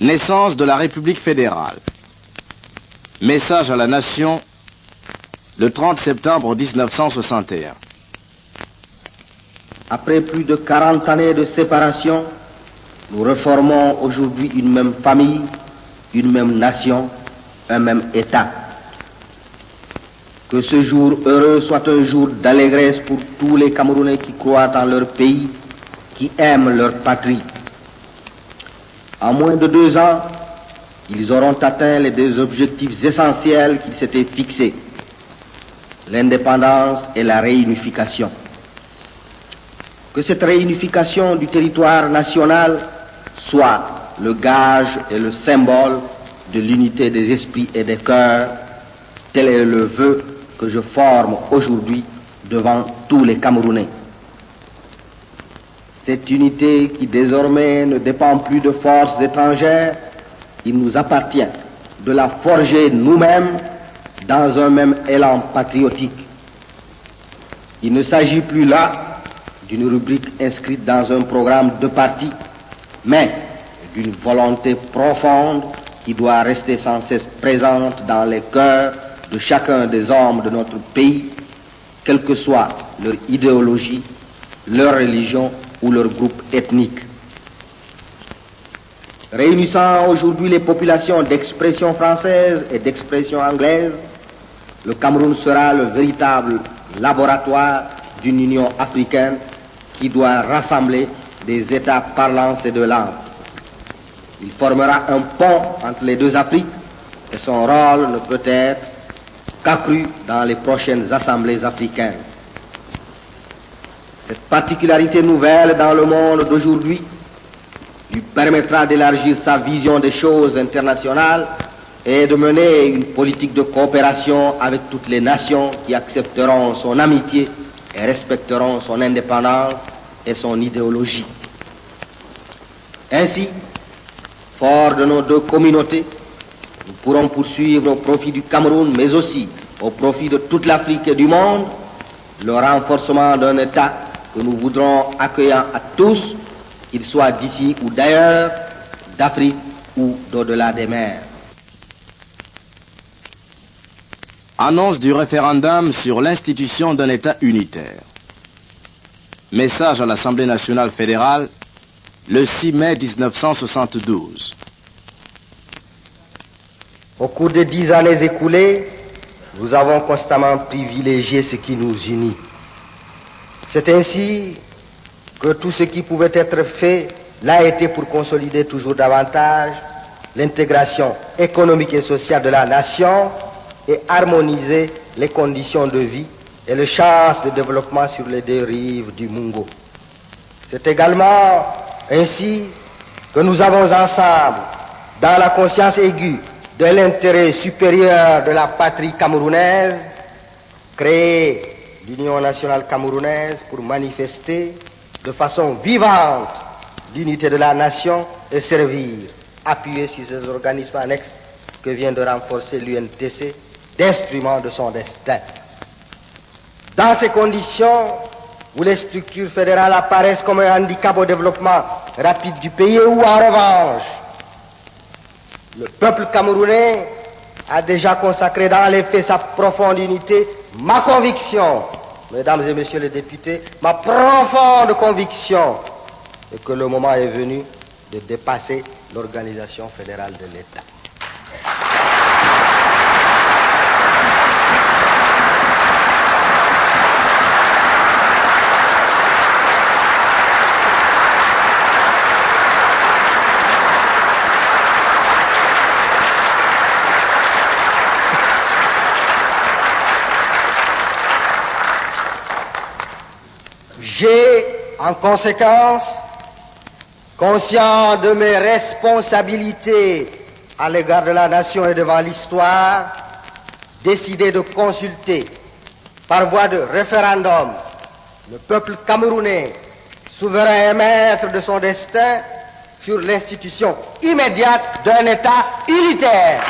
Naissance de la République fédérale. Message à la nation le 30 septembre 1961. Après plus de 40 années de séparation, nous reformons aujourd'hui une même famille, une même nation, un même État. Que ce jour heureux soit un jour d'allégresse pour tous les Camerounais qui croient en leur pays, qui aiment leur patrie. En moins de 2 ans, ils auront atteint les 2 objectifs essentiels qu'ils s'étaient fixés, l'indépendance et la réunification. Que cette réunification du territoire national soit le gage et le symbole de l'unité des esprits et des cœurs, tel est le vœu que je forme aujourd'hui devant tous les Camerounais. Cette unité qui désormais ne dépend plus de forces étrangères, il nous appartient de la forger nous-mêmes dans un même élan patriotique. Il ne s'agit plus là d'une rubrique inscrite dans un programme de parti, mais d'une volonté profonde qui doit rester sans cesse présente dans les cœurs de chacun des hommes de notre pays, quelle que soit leur idéologie, leur religion ou leur groupe ethnique. Réunissant aujourd'hui les populations d'expression française et d'expression anglaise, le Cameroun sera le véritable laboratoire d'une union africaine qui doit rassembler des États parlants ces 2 langues. Il formera un pont entre les 2 Afriques et son rôle ne peut être qu'accru dans les prochaines assemblées africaines. Cette particularité nouvelle dans le monde d'aujourd'hui lui permettra d'élargir sa vision des choses internationales et de mener une politique de coopération avec toutes les nations qui accepteront son amitié et respecteront son indépendance et son idéologie. Ainsi, forts de nos 2 communautés, nous pourrons poursuivre au profit du Cameroun, mais aussi au profit de toute l'Afrique et du monde, le renforcement d'un État que nous voudrons accueillant à tous, qu'ils soient d'ici ou d'ailleurs, d'Afrique ou d'au-delà des mers. Annonce du référendum sur l'institution d'un État unitaire. Message à l'Assemblée nationale fédérale le 6 mai 1972. Au cours des 10 années écoulées, nous avons constamment privilégié ce qui nous unit. C'est ainsi que tout ce qui pouvait être fait l'a été pour consolider toujours davantage l'intégration économique et sociale de la nation et harmoniser les conditions de vie et les chances de développement sur les 2 rives du Mungo. C'est également ainsi que nous avons ensemble, dans la conscience aiguë de l'intérêt supérieur de la patrie camerounaise, créé l'Union nationale camerounaise pour manifester de façon vivante l'unité de la nation et servir, appuyé sur ces organismes annexes que vient de renforcer l'UNTC, d'instruments de son destin. Dans ces conditions où les structures fédérales apparaissent comme un handicap au développement rapide du pays, et où en revanche le peuple camerounais a déjà consacré dans les faits sa profonde unité, ma conviction, mesdames et messieurs les députés, ma profonde conviction est que le moment est venu de dépasser l'organisation fédérale de l'État. J'ai, en conséquence, conscient de mes responsabilités à l'égard de la nation et devant l'histoire, décidé de consulter, par voie de référendum, le peuple camerounais, souverain et maître de son destin, sur l'institution immédiate d'un État unitaire.